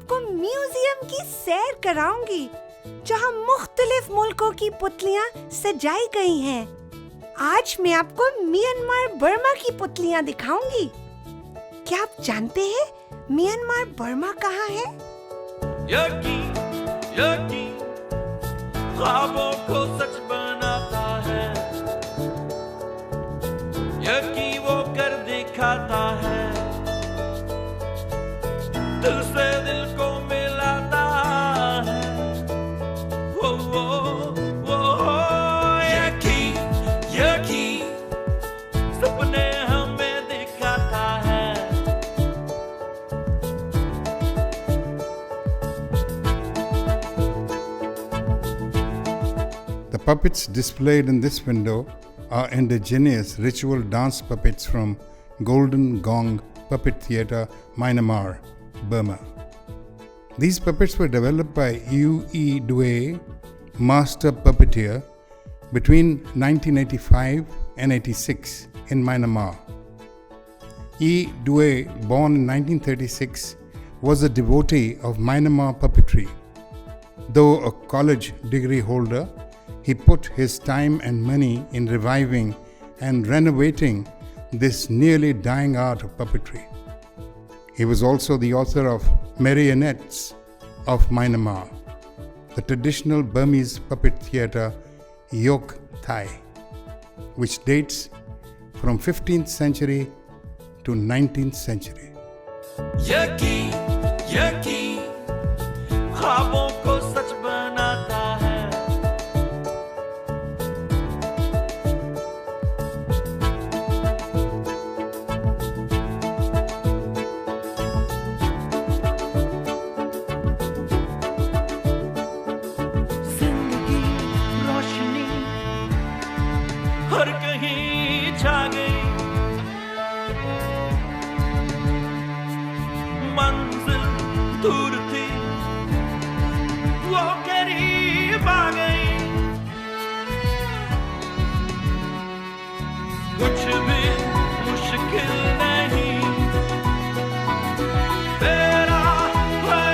आपको म्यूजियम की सैर कराऊंगी जहां मुख्तलिफ मुल्कों की पुतलियां सजाई गई हैं। आज मैं आपको म्यांमार बर्मा की पुतलियां दिखाऊंगी। क्या आप जानते हैं म्यांमार बर्मा कहाँ है? यकी ख्वाबों को सच बनाता है, यकी वो कर दिखाता है, दिल से दिल को मिलाता है। वो यकी सपने हमें दिखाता है। The puppets displayed in this window are indigenous ritual dance puppets from Golden Gong Puppet Theatre, Myanmar, Burma. These puppets were developed by U.E. Due, master puppeteer, between 1985 and 86 in Myanmar. E. Due, born in 1936, was a devotee of Myanmar puppetry. Though a college degree holder, he put his time and money in reviving and renovating this nearly dying art of puppetry. He was also the author of Marionettes of Myanmar, the traditional Burmese puppet theatre Yok Thai, which dates from 15th century to 19th century. यकी ख्वाबों को सच बनाता है, जिंदगी रोशनी हर कहीं छा गई, मंजिल दूर थी वो करीब आ गई, कुछ भी मुश्किल नहीं तेरा है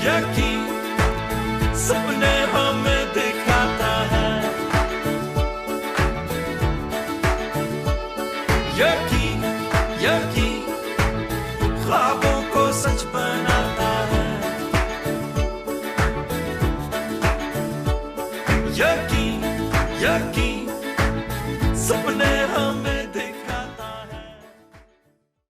यकीन सपने हमें दिखाता है, यकी ख्वाबों को सच बनाता है, यकी सपने हमें